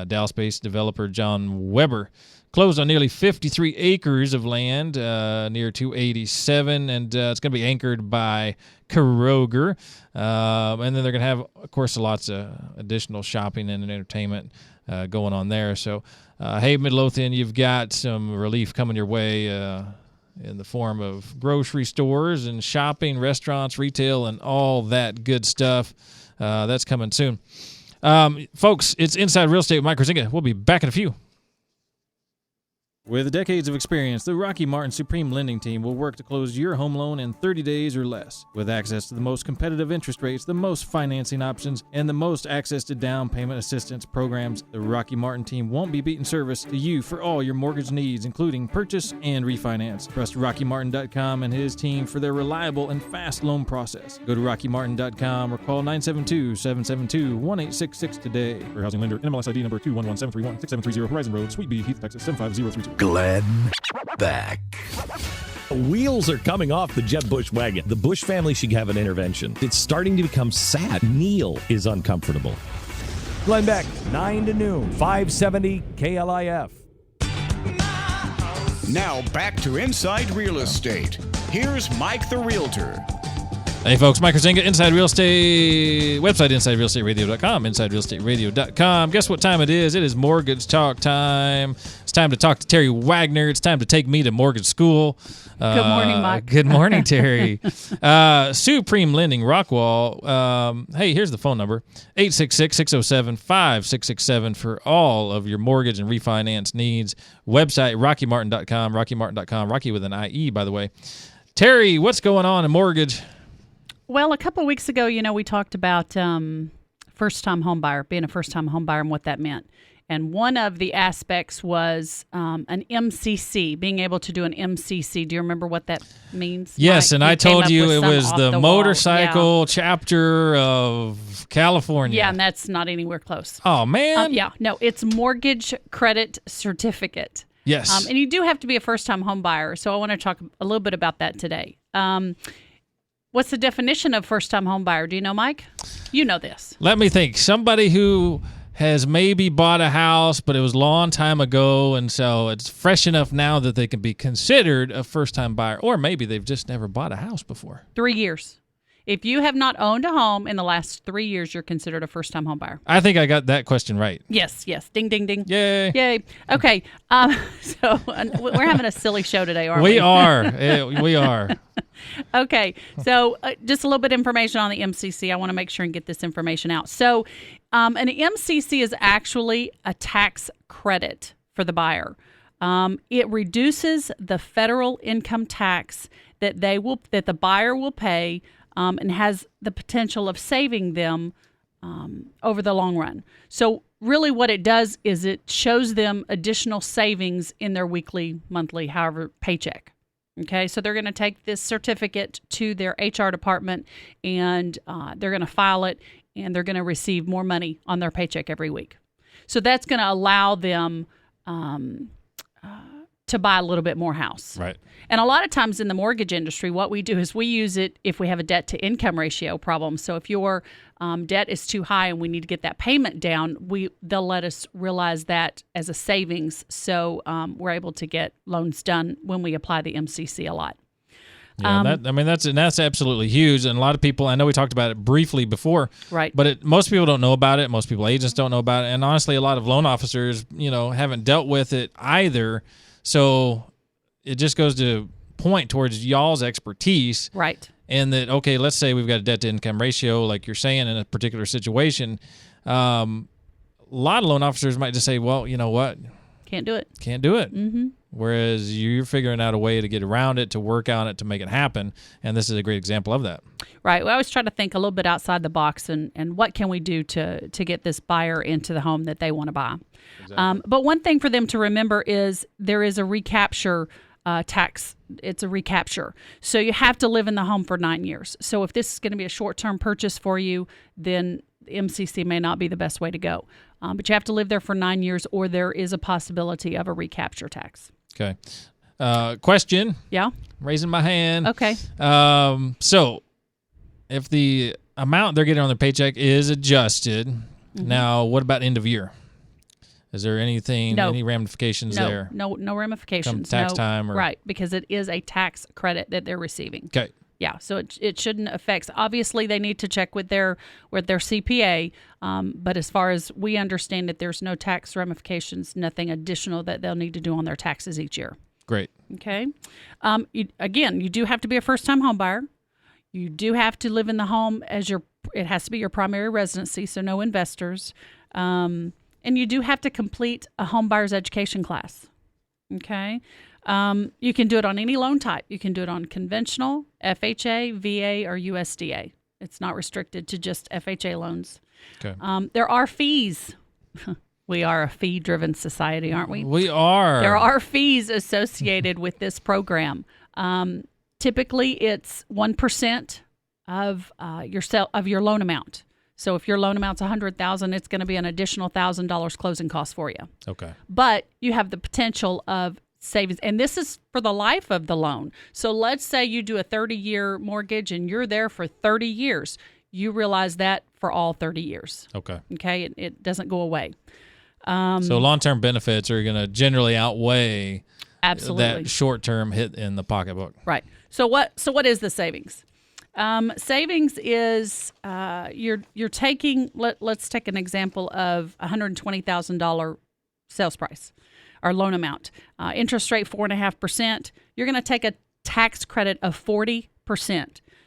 Dallas-based developer John Weber closed on nearly 53 acres of land near 287, and it's going to be anchored by Kroger. And then they're going to have, of course, lots of additional shopping and entertainment going on there. So, hey, Midlothian, you've got some relief coming your way in the form of grocery stores and shopping, restaurants, retail, and all that good stuff. That's coming soon. Folks, it's Inside Real Estate with Mike Krasinga. We'll be back in a few. With decades of experience, the Rocky Martin Supreme Lending Team will work to close your home loan in 30 days or less. With access to the most competitive interest rates, the most financing options, and the most access to down payment assistance programs, the Rocky Martin team won't be beating service to you for all your mortgage needs, including purchase and refinance. Trust RockyMartin.com and his team for their reliable and fast loan process. Go to RockyMartin.com or call 972-772-1866 today. For housing lender, NMLS ID number 211731, 6730 Horizon Road, Suite B, Heath, Texas 75032. Glenn Beck. Wheels are coming off the Jeb Bush wagon. The Bush family should have an intervention. It's starting to become sad. Neil is uncomfortable. Glenn Beck, 9 to noon, 570 KLIF. Now back to Inside Real Estate. Here's Mike the Realtor. Hey folks, Mike Razinga, Inside Real Estate, website InsideRealEstateRadio.com, InsideRealEstateRadio.com. Guess what time it is? It is mortgage talk time. It's time to talk to Terry Wagner. It's time to take me to mortgage school. Good morning, Mike. Good morning, Terry. Supreme Lending, Rockwall. Hey, here's the phone number, 866-607-5667 for all of your mortgage and refinance needs. Website, RockyMartin.com, RockyMartin.com, Rocky with an IE, by the way. Terry, what's going on in mortgage? Well, a couple of weeks ago, we talked about first-time home buyer, being a first-time home buyer and what that meant. And one of the aspects was an MCC, being able to do an MCC. Do you remember what that means? Yes, Mike, and I told you it was the motorcycle chapter of California. Yeah, and that's not anywhere close. Oh, man. No, it's mortgage credit certificate. Yes. And you do have to be a first-time home buyer, so I want to talk a little bit about that today. What's the definition of first-time home buyer? Do you know, Mike? You know this. Let me think. Somebody who has maybe bought a house, but it was a long time ago, and so it's fresh enough now that they can be considered a first-time buyer. Or maybe they've just never bought a house before. 3 years. If you have not owned a home in the last 3 years, you're considered a first-time home buyer. I think I got that question right. Yes. Ding, ding, ding. Yay. Yay. Okay. So we're having a silly show today, aren't we? We are. We are. Okay. So just a little bit of information on the MCC. I want to make sure and get this information out. So an MCC is actually a tax credit for the buyer. It reduces the federal income tax that the buyer will pay and has the potential of saving them over the long run. So really what it does is it shows them additional savings in their weekly, monthly, however, paycheck. Okay, so they're going to take this certificate to their HR department and they're going to file it and they're going to receive more money on their paycheck every week. So that's going to allow them to buy a little bit more house. Right. And a lot of times in the mortgage industry, what we do is we use it if we have a debt-to-income ratio problem. So if your debt is too high and we need to get that payment down, they'll let us realize that as a savings. So we're able to get loans done when we apply the MCC a lot. Yeah, that's absolutely huge, and a lot of people. I know we talked about it briefly before, right? But most people don't know about it. Most people, agents, don't know about it, and honestly, a lot of loan officers, haven't dealt with it either. So it just goes to point towards y'all's expertise, right? And that, okay, let's say we've got a debt-to-income ratio, like you're saying, in a particular situation. A lot of loan officers might just say, well, you know what? Can't do it. Mm-hmm. Whereas you're figuring out a way to get around it, to work on it, to make it happen. And this is a great example of that. Right. We always try to think a little bit outside the box and what can we do to get this buyer into the home that they want to buy. Exactly. But one thing for them to remember is there is a recapture tax. It's a recapture. So you have to live in the home for 9 years. So if this is going to be a short-term purchase for you, then MCC may not be the best way to go. But you have to live there for 9 years or there is a possibility of a recapture tax. Okay. Question. Yeah. Raising my hand. Okay. So if the amount they're getting on their paycheck is adjusted, now what about end of year? Is there anything, any ramifications there? No ramifications. Come tax time? Right, because it is a tax credit that they're receiving. Okay. Yeah, so it shouldn't affect. Obviously, they need to check with their CPA, but as far as we understand it, there's no tax ramifications, nothing additional that they'll need to do on their taxes each year. Great. Okay. You do have to be a first-time home buyer. You do have to live in the home it has to be your primary residency, so no investors. And you do have to complete a home buyer's education class. Okay. You can do it on any loan type. You can do it on conventional, FHA, VA, or USDA. It's not restricted to just FHA loans. Okay. There are fees. We are a fee-driven society, aren't we? We are. There are fees associated with this program. Typically, it's 1% of your loan amount. So if your loan amount's $100,000, it's going to be an additional $1,000 closing cost for you. Okay. But you have the potential of savings, and this is for the life of the loan. So let's say you do a 30-year mortgage and you're there for 30 years. You realize that for all 30 years. Okay. Okay, it doesn't go away. So long-term benefits are going to generally outweigh absolutely that short-term hit in the pocketbook. Right. So what is the savings? Savings is you're taking. Let's take an example of $120,000 sales price or loan amount. Interest rate 4.5%. You're going to take a tax credit of 40%.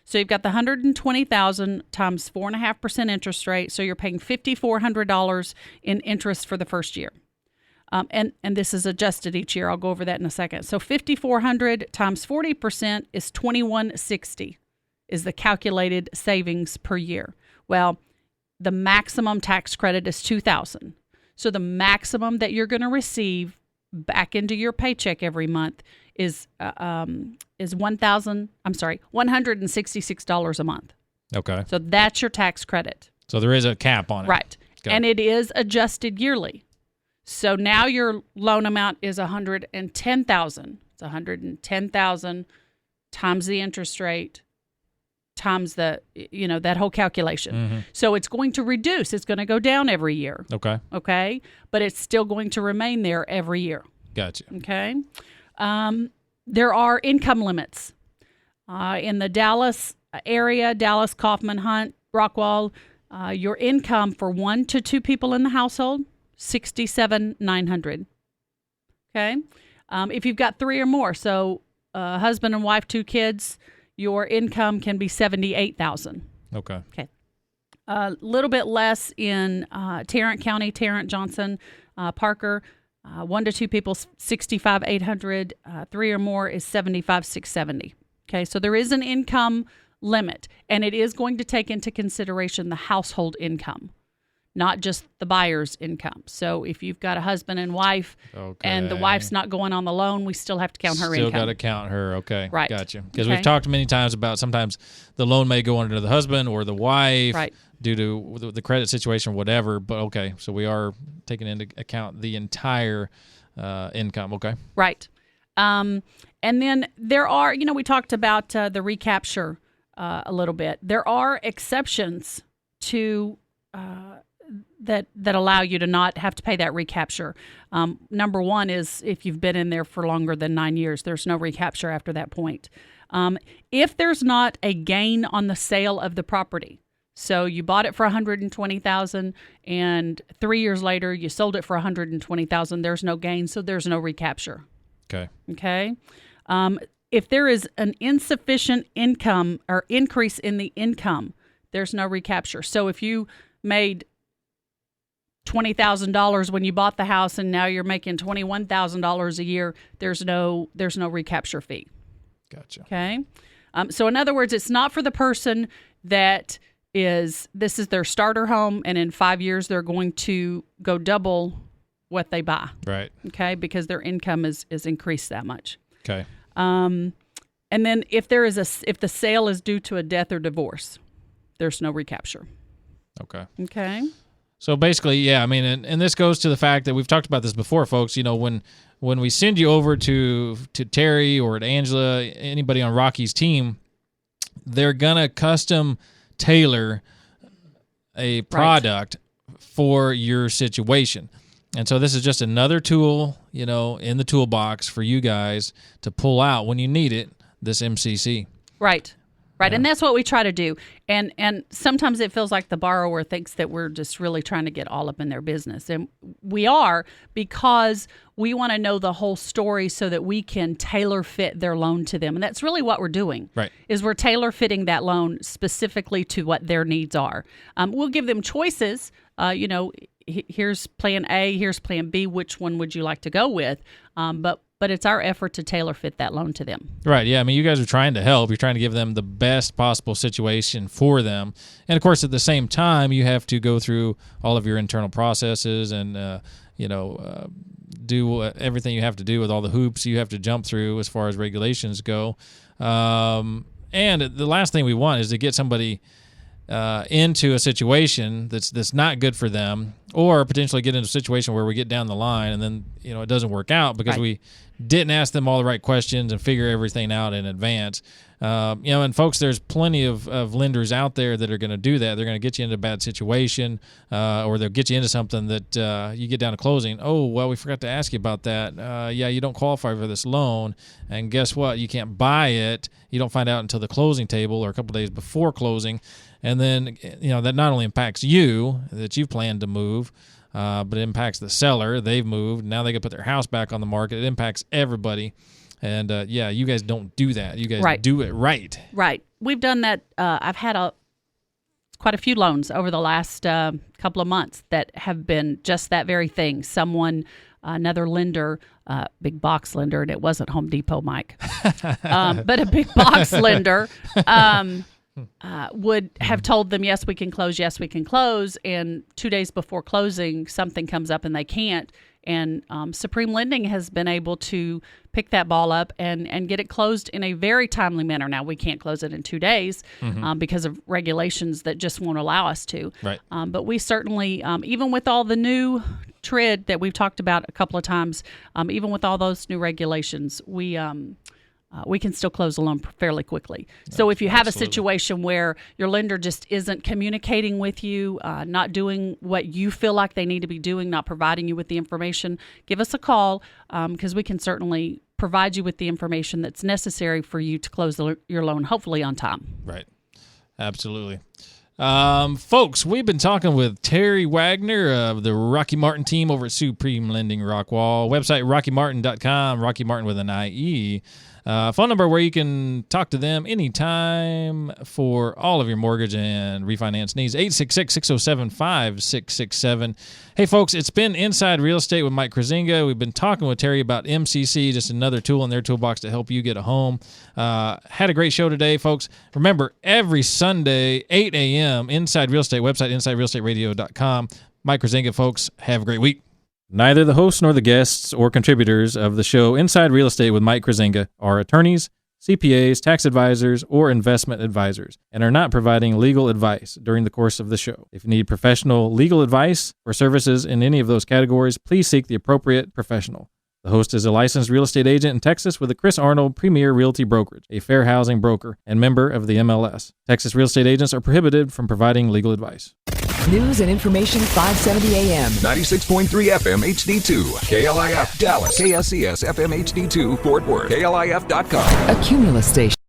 So you've got the $120,000 times 4.5% interest rate. So you're paying $5,400 in interest for the first year. And this is adjusted each year. I'll go over that in a second. So $5,400 times 40% is $2,160 is the calculated savings per year. Well, the maximum tax credit is $2,000. So the maximum that you're going to receive back into your paycheck every month is $166 a month. Okay. So that's your tax credit. So there is a cap on it. Right. Okay. And it is adjusted yearly. So now your loan amount is $110,000. It's $110,000 times the interest rate times that whole calculation. Mm-hmm. So it's going to reduce. It's going to go down every year. Okay. Okay. But it's still going to remain there every year. Gotcha. Okay. There are income limits in the Dallas area, Dallas, Kaufman, Hunt, Rockwall. Your income for 1 to 2 people in the household, $67,900. Okay. If you've got 3 or more, so husband and wife, 2 kids, your income can be $78,000. Okay. Okay. A little bit less in Tarrant County, Tarrant, Johnson, Parker. 1 to 2 people, $65,800. 3 or more is $75,670. Okay, so there is an income limit, and it is going to take into consideration the household income, not just the buyer's income. So if you've got a husband and wife, and the wife's not going on the loan, we still have to count her income. Still got to count her. Okay, right? Gotcha. Because we've talked many times about sometimes the loan may go under the husband or the wife, right, due to the credit situation, whatever. But okay, so we are taking into account the entire income. Okay, right. And then there are, we talked about the recapture a little bit. There are exceptions to that allow you to not have to pay that recapture. Number one is if you've been in there for longer than 9 years, there's no recapture after that point. If there's not a gain on the sale of the property, so you bought it for $120,000, and 3 years later you sold it for $120,000. There's no gain, so there's no recapture. Okay. Okay. If there is an insufficient income or increase in the income, there's no recapture. So if you made $20,000 when you bought the house and now you're making $21,000 a year, there's no recapture fee. Gotcha. Okay. So in other words, it's not for the person that this is their starter home, and in 5 years they're going to go double what they buy. Right. Okay, because their income is increased that much. Okay. And then if the sale is due to a death or divorce, there's no recapture. Okay. Okay. So basically, yeah, I mean, and this goes to the fact that we've talked about this before, folks. When we send you over to Terry or to Angela, anybody on Rocky's team, they're gonna custom tailor a product for your situation. And so this is just another tool, in the toolbox for you guys to pull out when you need it, this MCC. Right. Right. Yeah. And that's what we try to do. And sometimes it feels like the borrower thinks that we're just really trying to get all up in their business. And we are, because we want to know the whole story so that we can tailor fit their loan to them. And that's really what we're doing. Right. Is we're tailor fitting that loan specifically to what their needs are. We'll give them choices. Here's plan A, here's plan B. Which one would you like to go with? But but it's our effort to tailor fit that loan to them. Right. Yeah. I mean, you guys are trying to help. You're trying to give them the best possible situation for them. And of course, at the same time, you have to go through all of your internal processes and, do everything you have to do with all the hoops you have to jump through as far as regulations go. And the last thing we want is to get somebody into a situation that's not good for them, or potentially get into a situation where we get down the line and then it doesn't work out because we didn't ask them all the right questions and figure everything out in advance. And folks, there's plenty of lenders out there that are going to do that. They're going to get you into a bad situation, or they'll get you into something that you get down to closing. Oh, well, we forgot to ask you about that. You don't qualify for this loan, and guess what? You can't buy it. You don't find out until the closing table or a couple of days before closing. And then, that not only impacts you, that you've planned to move, but it impacts the seller. They've moved. Now they can put their house back on the market. It impacts everybody. And, you guys don't do that. You guys do it right. Right. We've done that. I've had quite a few loans over the last couple of months that have been just that very thing. Another lender, big box lender, and it wasn't Home Depot, Mike, but a big box lender would have told them, yes, we can close. And 2 days before closing, something comes up and they can't. And Supreme Lending has been able to pick that ball up and get it closed in a very timely manner. Now, we can't close it in 2 days because of regulations that just won't allow us to. Right. But we certainly, even with all the new TRID that we've talked about a couple of times, even with all those new regulations, we can still close a loan fairly quickly. So if you have a situation where your lender just isn't communicating with you, not doing what you feel like they need to be doing, not providing you with the information, give us a call because we can certainly provide you with the information that's necessary for you to close your loan, hopefully on time. Right. Absolutely. Folks, we've been talking with Terry Wagner of the Rocky Martin team over at Supreme Lending Rockwall. Website, rockymartin.com, Rocky Martin with an IE. Phone number where you can talk to them anytime for all of your mortgage and refinance needs, 866-607-5667. Hey, folks, it's been Inside Real Estate with Mike Krasinga. We've been talking with Terry about MCC, just another tool in their toolbox to help you get a home. Had a great show today, folks. Remember, every Sunday, 8 a.m., Inside Real Estate, website, insiderealstateradio.com. Mike Krasinga, folks, have a great week. Neither the hosts nor the guests or contributors of the show Inside Real Estate with Mike Krasinga are attorneys, CPAs, tax advisors, or investment advisors, and are not providing legal advice during the course of the show. If you need professional legal advice or services in any of those categories, please seek the appropriate professional. The host is a licensed real estate agent in Texas with the Chris Arnold Premier Realty Brokerage, a fair housing broker and member of the MLS. Texas real estate agents are prohibited from providing legal advice. News and information 570 AM. 96.3 FM HD2. KLIF Dallas. KSCS FM HD2 Fort Worth. KLIF.com. A Cumulus station.